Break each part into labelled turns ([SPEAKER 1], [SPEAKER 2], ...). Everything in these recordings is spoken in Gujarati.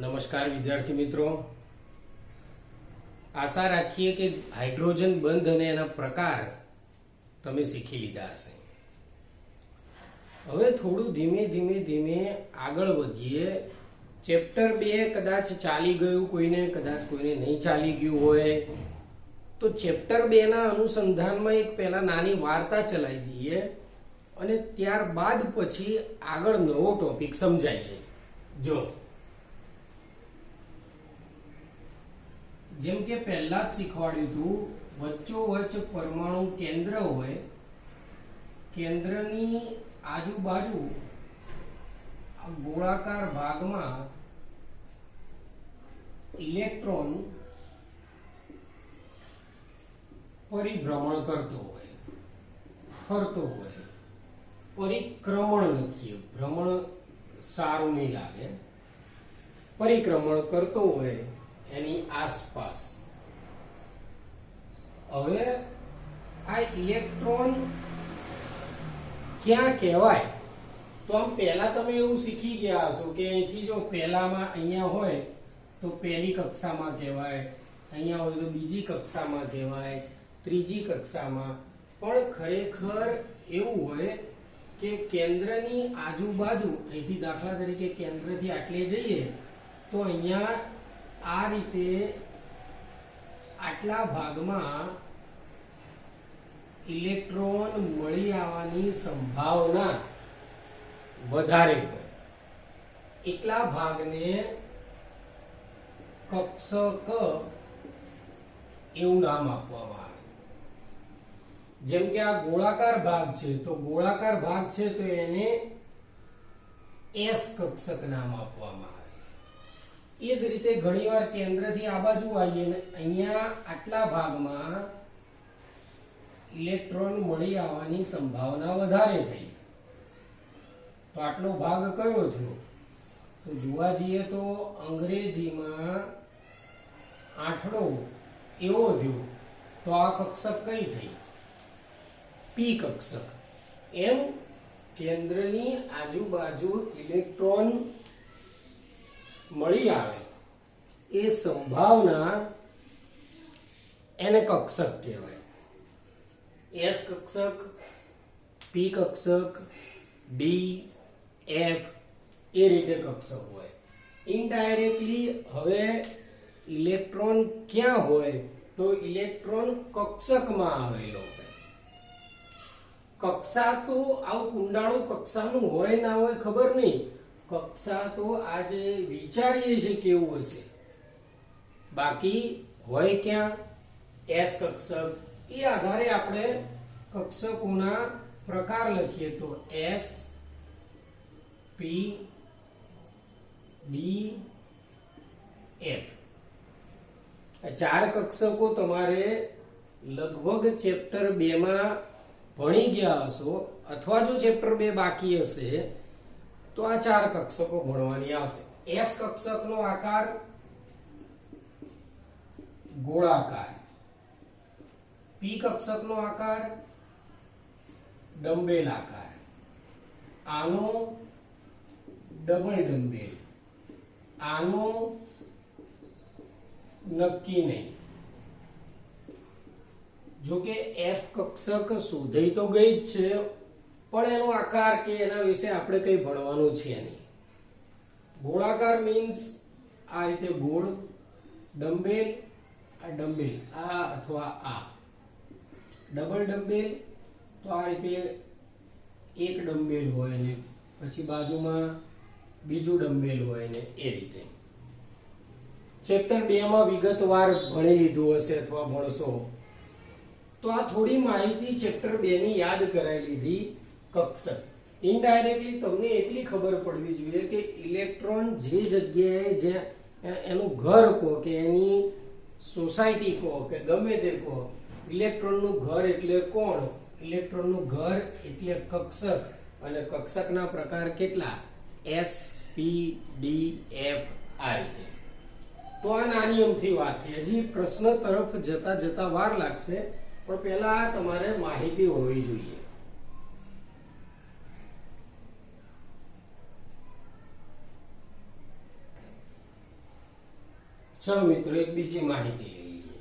[SPEAKER 1] નમસ્કાર વિદ્યાર્થી મિત્રો, આશા રાખીએ કે હાઇડ્રોજન બંધ અને એના પ્રકાર તમે શીખી લીધા હશે. હવે થોડું ધીમે ધીમે ધીમે આગળ વધીએ. ચેપ્ટર 2 કદાચ ચાલી ગયું કોઈને, કદાચ કોઈને નહીં ચાલી ગયું હોય તો ચેપ્ટર 2 ના અનુસંધાનમાં એક પહેલા નાની વાર્તા ચલાવી દઈએ અને ત્યારબાદ પછી આગળ નવો ટોપિક સમજાવીએ. જો જેમ કે પહેલા જ શીખવાડ્યું હતું, વચ્ચોવચ્ચ પરમાણુ કેન્દ્ર હોય, કેન્દ્રની આજુબાજુ ગોળાકાર ભાગમાં ઇલેક્ટ્રોન પરિભ્રમણ કરતો હોય, ફરતો હોય. પરિક્રમણ લખીએ, ભ્રમણ સારું નહીં લાગે. પરિક્રમણ કરતો હોય એની આસપાસ. હવે આ ઇલેક્ટ્રોન ક્યાં કહેવાય? તો આમ પહેલા તમે એવું શીખી ગયા હશો કે અહીંથી જો પહેલામાં અહીંયા હોય તો પહેલી કક્ષામાં કહેવાય, અહીંયા હોય તો બીજી કક્ષામાં કહેવાય, ત્રીજી કક્ષામાં. પણ ખરેખર એવું હોય કે કેન્દ્રની આજુબાજુ, અહીંથી દાખલા તરીકે કેન્દ્રથી આટલે જઈએ તો અહીંયા આ રીતે આટલા ભાગમાં ઇલેક્ટ્રોન મળી આવવાની સંભાવના વધારે હોય. એટલા ભાગને કક્ષક એવું નામ આપવામાં આવે. જેમ કે આ ગોળાકાર ભાગ છે તો ગોળાકાર ભાગ છે તો એને એસ કક્ષક નામ આપવામાં આવે. એ જ રીતે ઘણીવાર કેન્દ્રથી આ બાજુ આવીએ ને અહીંયા આટલા ભાગમાં ઇલેક્ટ્રોન મળી આવવાની સંભાવના વધારે થઈ. તો આટલો ભાગ કયો થયો? તો જોવા જઈએ તો અંગ્રેજીમાં આઠડો એવો થયો. તો આ કક્ષક કઈ થઈ? પી કક્ષક. એમ કેન્દ્રની આજુબાજુ ઇલેક્ટ્રોન મળી આવે એ સંભાવના એને કક્ષક કહેવાય. એસ કક્ષક, પી કક્ષક, ડી, એફ એ રીતે કક્ષક હોય. ઇનડાયરેક્ટલી હવે ઇલેક્ટ્રોન ક્યાં હોય? તો ઇલેક્ટ્રોન કક્ષકમાં આવેલો હોય. કક્ષા તો આવું કુંડાળું કક્ષાનું હોય ના હોય ખબર નહીં. કક્ષા તો આજે વિચારીએ છીએ કેવું હશે, બાકી હોય ક્યાં? એસ કક્ષક. એ આધારે આપણે કક્ષકોના પ્રકાર લખીએ તો એસ, પી, ડી, એફ. ચાર કક્ષકો તમારે લગભગ ચેપ્ટર 2 માં ભણી ગયા હશો, અથવા જો ચેપ્ટર 2 બાકી હશે તો આ ચાર કક્ષકો ભણવાની આવશે. એસ કક્ષકનો આકાર ગોળાકાર, પી કક્ષકનો આકાર ડંબેલ આકાર, આનો ડબલ ડંબેલ, આનો નક્કી નહીં. જો કે એફ કક્ષક શોધાઈ તો ગઈ જ છે, પણ એનો આકાર કે એના વિશે આપણે કઈ ભણવાનું છે નહીં. ગોળાકાર મીન્સ આ રીતે ગોળ, ડંબેલ આ ડંબેલ, આ અથવા આ. ડબલ ડંબેલ તો આ રીતે એક ડંબેલ હોય ને પછી બાજુમાં બીજું ડંબેલ હોય ને એ રીતે. ચેપ્ટર 2 માં વિગતવાર ભણી લીધું હશે અથવા ભણશો તો આ થોડી માહિતી ચેપ્ટર 2 ની યાદ કરાવી લીધી. કક્ષક ઇનડાયરેક્ટલી તમને એટલી ખબર પડવી જોઈએ કે ઇલેક્ટ્રોન જે જગ્યાએ જે એનું ઘર કહો કે એની સોસાયટી કહો કે ગમે તે કહો, ઇલેક્ટ્રોનનું ઘર એટલે કોણ? ઇલેક્ટ્રોનનું ઘર એટલે કક્ષક. અને કક્ષકના પ્રકાર કેટલા? એસ, પી, ડી, એફ આ રીતે. તો આ નાની અમથી વાત છે. હજી પ્રશ્ન તરફ જતા જતા વાર લાગશે, પણ પહેલા તમારે માહિતી હોવી જોઈએ. ચલો મિત્રો એક બીજી માહિતી લઈ લઈએ.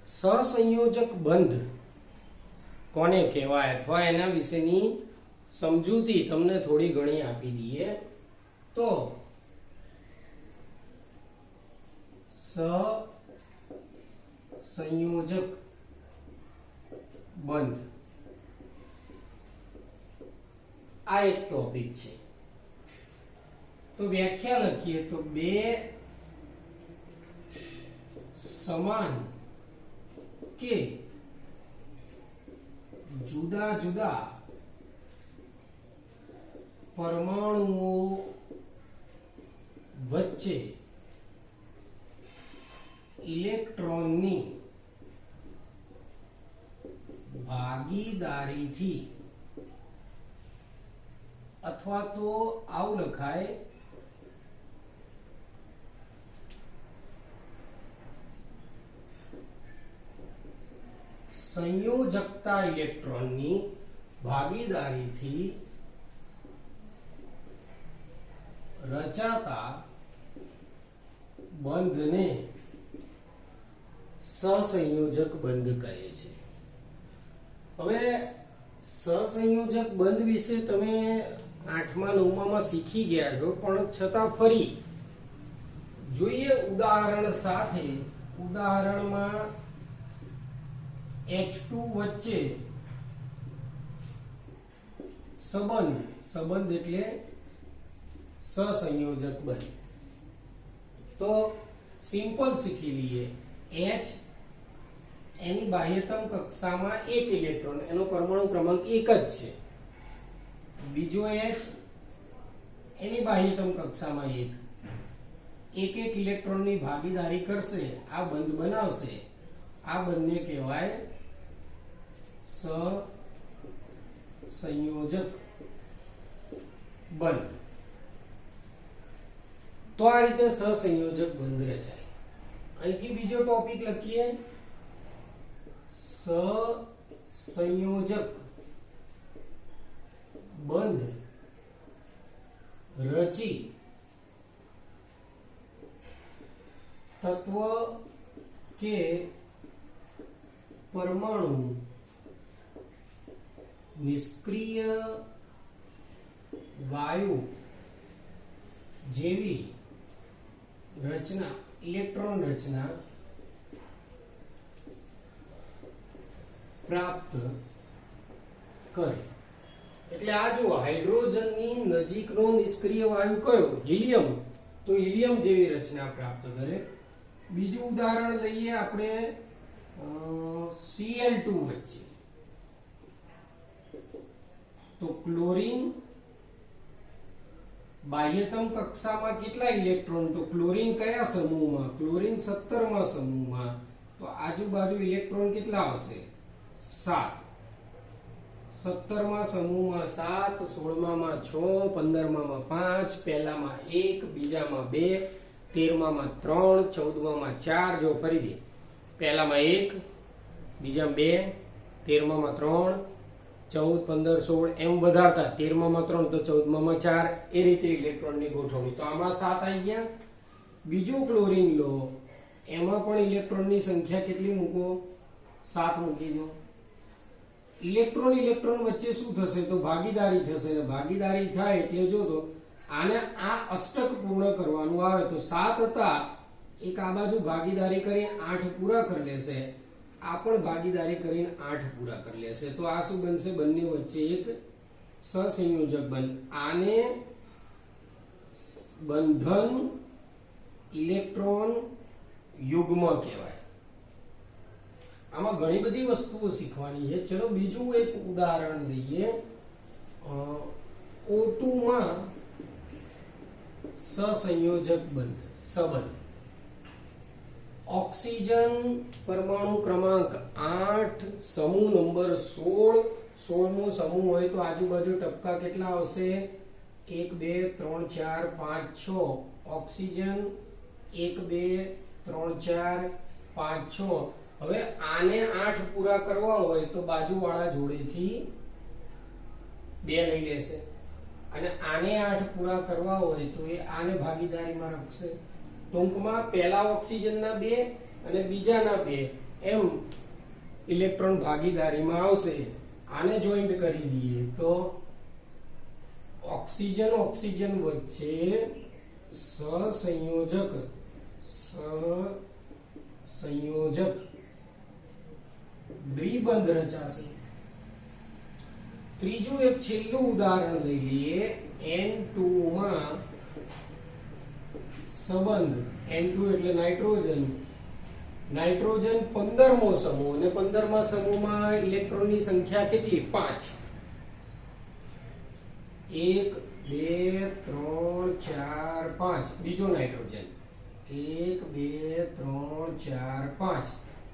[SPEAKER 1] સહસંયોજક બંધ કોને કહેવાય અથવા એના વિશેની સમજૂતી તમને થોડી ઘણી આપી દઈએ તો સહસંયોજક બંધ આ એક ટોપિક છે. તો વ્યાખ્યા લખીએ તો બે સમાન કે જુદા જુદા પરમાણુઓ વચ્ચે ઇલેક્ટ્રોનની ભાગીદારીથી અથવા તો આવું લખાય સંયોજકતા ઇલેક્ટ્રોનની ભાગીદારીથી રચાતા બંધને સહસંયોજક બંધ કહે છે. હવે સહસંયોજક બંધ વિશે તમે 8મા 9માં શીખી ગયા છો, પણ છતાં ફરી જોઈએ ઉદાહરણ સાથે. ઉદાહરણમાં H2 વચ્ચે સંબંધ એટલે સહસંયોજક બંધ. તો સિમ્પલ શીખી લઈએ. H એની બાહ્યતમ કક્ષામાં એક ઇલેક્ટ્રોન, એનો પરમાણુ ક્રમાંક 1 જ છે. બીજો H એની બાહ્યતમ કક્ષામાં એક ઇલેક્ટ્રોનની ભાગીદારી કરશે, આ બંધ બનાવશે. આ બંને કહેવાય સહસંયોજક બંધ. તો આ રીતે સહસંયોજક બંધ રચાય. અહીંથી બીજો ટોપિક લખીએ. સહસંયોજક બંધ રચી તત્વ કે પરમાણુ નિષ્ક્રિય વાયુ જેવી રચના, ઇલેક્ટ્રોન રચના પ્રાપ્ત કરે. એટલે આ જુઓ, હાઇડ્રોજનની નજીકનો નિષ્ક્રિય વાયુ કયો? હિલિયમ. તો હિલિયમ જેવી રચના પ્રાપ્ત કરે. બીજું ઉદાહરણ લઈએ આપણે Cl2 વચ્ચે. તો ક્લોરીન બાહ્યતમ કક્ષામાં કેટલા ઇલેક્ટ્રોન? તો ક્લોરીન કયા સમૂહમાં? ક્લોરીન 17મા સમૂહમાં. તો આજુબાજુ ઇલેક્ટ્રોન કેટલા આવશે? 7. 17મા સમૂહમાં 7, 16માં 6, 15માં 5, પહેલામાં 1, બીજામાં 2, 13માં 3, 14માં 4. જો ફરીથી પહેલામાં 1, બીજામાં 2, 13માં 3, 14, 15, 16 એમ વધારતા 13માં 3 તો 14માં 4. એ રીતે ઇલેક્ટ્રોનની ગોઠવણી. તો આમાં 7 આવી ગયા. બીજું ક્લોરીન લો, એમાં પણ ઇલેક્ટ્રોનની સંખ્યા કેટલી મૂકો? 7 મૂકી દો. ઇલેક્ટ્રોન વચ્ચે શું થશે? તો ભાગીદારી થશે. અને ભાગીદારી થાય એટલે જો તો આને આ અષ્ટક પૂર્ણ કરવાનું આવે તો 7 હતા, એક આ બાજુ ભાગીદારી કરીને 8 પૂરા કરી લેશે, આ પણ ભાગીદારી કરીને 8 પૂરા કરી લેશે. તો આ શું બનશે? બંને વચ્ચે એક સહસંયોજક બંધ. આને બંધન ઇલેક્ટ્રોન યુગ્મ કહેવાય. આમાં ઘણી બધી વસ્તુઓ શીખવાની છે. ચલો બીજું એક ઉદાહરણ લઈએ. O2 માં સહસંયોજક બંધ સંબંધ. ઓક્સિજન પરમાણુ ક્રમાંક 8, સમૂહ નંબર 16. 16મો સમૂહ હોય તો આજુબાજુ ટપકા કેટલા આવશે? 1, 2, 3, 4, 5, 6. ઓક્સિજન 1, 2, 3, 4, 5, 6. હવે આને 8 પૂરા કરવા હોય તો બાજુવાળા જોડેથી 2 લઈ લેશે, અને આને 8 પૂરા કરવા હોય તો એ આને ભાગીદારીમાં રાખશે. ટૂંકમાં પહેલા ઓક્સિજનના 2 અને બીજાના 2 એમ ઇલેક્ટ્રોન ભાગીદારીમાં આવશે. આને જોઈન્ટ કરી દઈએ તો ઓક્સિજન ઓક્સિજન વચ્ચે સહસંયોજક દ્વિબંધ રચાશે. ત્રીજું એક છેલ્લું ઉદાહરણ લઈ લઈએ. N2 માં સંબંધ, N2 એટલે નાઇટ્રોજન 15મો સમૂહ અને 15મા સમૂહમાં ઇલેક્ટ્રોનની સંખ્યા કેટલી? 5. 1 2 3 4 5. બીજો નાઇટ્રોજન 1 2 3 4 5.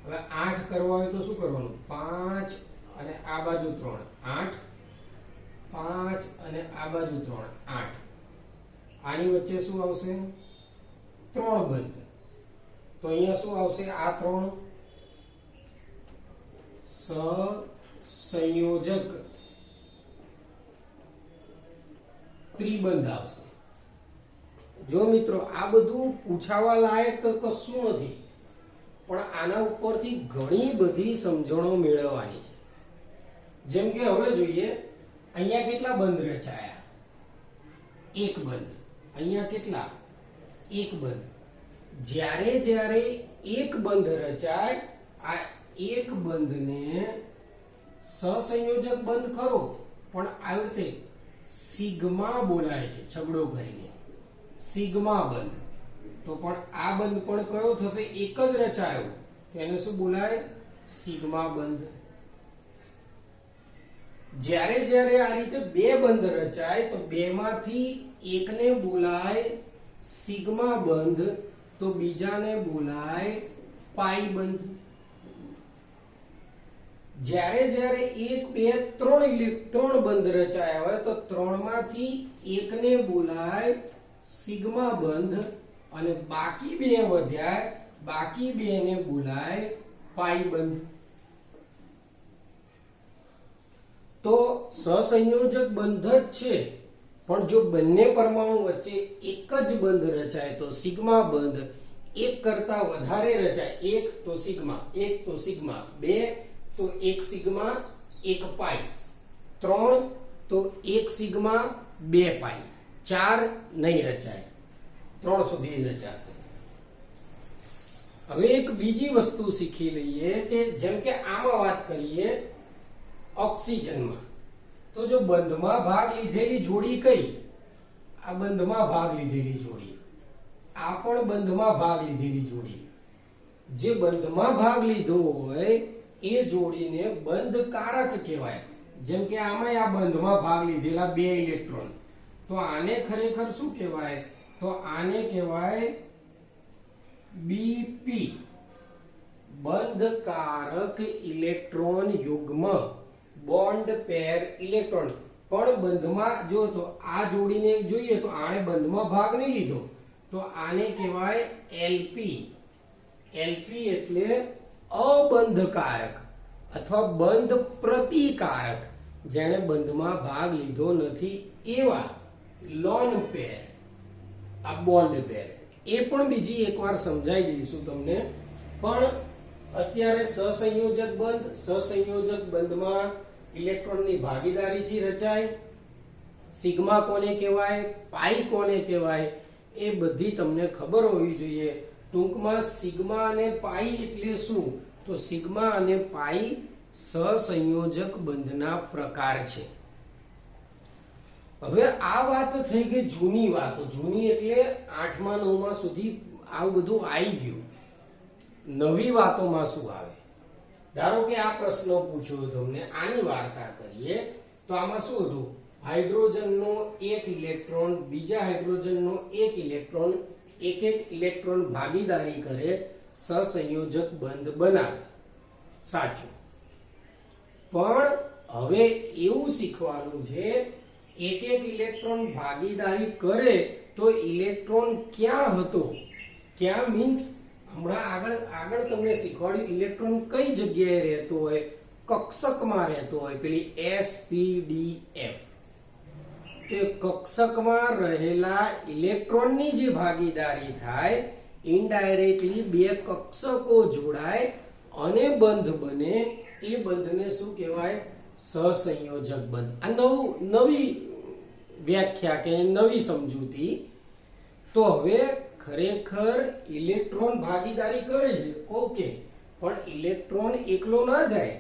[SPEAKER 1] હવે 8 કરવા હોય તો શું કરવાનું? 5 અને આ બાજુ 3 8, 5 અને આ બાજુ 3 8. આની વચ્ચે શું આવશે? 3 બંધ. તો અહીંયા શું આવશે? આ 3 સહસંયોજક ત્રિબંધ આવશે. જો મિત્રો આ બધું પૂછાવા લાયક કશું નથી, પણ આના ઉપરથી ઘણી બધી સમજણો મેળવવાની છે. જેમ કે હવે જોઈએ, અહીંયા કેટલા બંધ રચાયા? 1 બંધ. અહીંયા કેટલા? 1 બંધ. જ્યારે જ્યારે 1 બંધ રચાય, આ 1 બંધને સહસંયોજક બંધ ખરો, પણ આ રીતે સિગ્મા બોલાય છે છગડો કરીને, સિગ્મા બંધ. તો પણ આ બંધ પણ કયો થશે? 1 જ રચાયો, તો એને શું બોલાય? સિગ્મા બંધ. જ્યારે જ્યારે આ રીતે 2 બંધ રચાય તો 2 માંથી એકને બોલાય સિગ્મા બંધ, તો બીજાને બોલાય પાઈ બંધ. જ્યારે જ્યારે 1 2 3 બંધ રચાયા હોય તો 3 માંથી એકને બોલાય સિગ્મા બંધ, અને બાકી 2 વધ્યા, બાકી 2 ને બોલાય પાઈ બંધ. તો સહસંયોજક બંધ જ છે, પણ જો બંને પરમાણુ વચ્ચે એક જ બંધ રચાય તો સિગ્મા બંધ. 1 કરતા વધારે રચાય, 1 તો સિગ્મા, 1 તો સિગ્મા, 2 તો 1 સિગ્મા 1 પાઈ, 3 તો 1 સિગ્મા 2 પાઈ, 4 નહીં રચાય, 3 સુધી રચાશે. હવે એક બીજી વસ્તુ શીખી લઈએ કે જેમ કે આમાં વાત કરીએ ઓક્સિજનમાં, તો જો બંધમાં ભાગ લીધેલી જોડી કઈ? આ બંધમાં ભાગ લીધેલી જોડી, આ પણ બંધમાં ભાગ લીધેલી જોડી. જે બંધમાં ભાગ લીધો હોય એ જોડીને બંધકારક કહેવાય. જેમ કે આમાં આ બંધમાં ભાગ લીધેલા 2 ઇલેક્ટ્રોન, તો આને ખરેખર શું કહેવાય? તો આને કહેવાય BP, બંધકારક ઇલેક્ટ્રોન યુગ્મ, બોન્ડ પેર ઇલેક્ટ્રોન. પણ બંધમાં જો તો આ જોડીને જોઈએ તો આને બંધમાં ભાગ નહીં લીધો, તો આને કહેવાય LP. LP એટલે અબંધકારક અથવા બંધ પ્રતિકારક, જેણે બંધમાં ભાગ લીધો નથી એવા લોન પેર, આ બોન્ડ પેર. એ પણ બીજી એકવાર સમજાઈ દઈશું તમને. પણ અત્યારે સહસંયોજક બંધમાં ઇલેક્ટ્રોનની ભાગીદારીથી રચાય. સિગ્મા કોને કહેવાય, પાઈ કોને કહેવાય, એ બધી તમને ખબર હોવી જોઈએ. ટૂંકમાં સિગ્મા અને પાઈ એટલે શું? તો સિગ્મા અને પાઈ સહસંયોજક બંધના પ્રકાર છે. હવે આ વાત થઈ ગઈ જૂની વાતો. જૂની એટલે 8મા 9મા સુધી આવું બધું આવી ગયું. નવી વાતોમાં શું આવે? ધારો કે આ પ્રશ્ન પૂછ્યો તમને, આની વાર્તા કરીએ તો આમાં શું હતું? હાઇડ્રોજનનો 1 ઇલેક્ટ્રોન બીજા હાઇડ્રોજનનો 1 ઇલેક્ટ્રોન એક ઇલેક્ટ્રોન ભાગીદારી કરે, સહસંયોજક બંધ બનાવે. સાચું. પણ હવે એવું શીખવાનું છે, એક ઇલેક્ટ્રોન ભાગીદારી કરે તો ઇલેક્ટ્રોન ક્યાં હતો? ક્યાં મીન્સ હમણાં આગળ તમને શીખવાડ્યું ઇલેક્ટ્રોન કઈ જગ્યાએ રહેતો હોય? કક્ષકમાં રહેતો હોય, પેલી SPDF. તો કક્ષકમાં રહેલા ઇલેક્ટ્રોનની જે ભાગીદારી થાય ઇનડાયરેક્ટલી બે કક્ષકો જોડાય અને બંધ બને, એ બંધને શું કહેવાય? સહસંયોજક બંધ. આ નવી વ્યાખ્યા કે નવી સમજૂતી. તો હવે ખરેખર ઇલેક્ટ્રોન ભાગીદારી કરે છે, ઓકે, પણ ઇલેક્ટ્રોન એકલો ના જાય,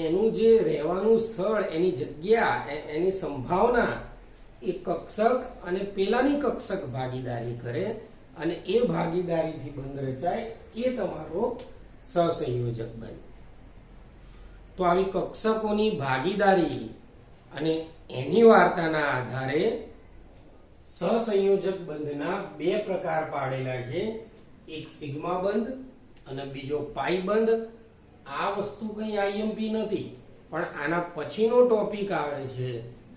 [SPEAKER 1] એનું જે રહેવાનું સ્થળ, એની જગ્યા, એની સંભાવના એ કક્ષક અને પેલાની કક્ષક ભાગીદારી કરે અને એ ભાગીદારીથી બંધ રચાય, એ તમારો સહસંયોજક બંધ. તો આવી કક્ષકોની ભાગીદારી અને એની વાર્તાના આધારે સહસંયોજક બંધના બે પ્રકાર પાડેલા છે, એક સિગ્મા બંધ અને બીજો પાઈ બંધ. આ વસ્તુ કઈ આઈએમપી નથી, પણ આના પછીનો ટોપિક આવે છે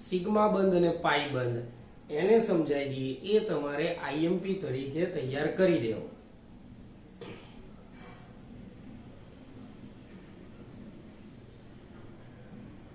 [SPEAKER 1] સિગ્મા બંધ અને પાઈ બંધ, એને સમજાઈ દઈએ, એ તમારે આઈએમપી તરીકે તૈયાર કરી દેવો.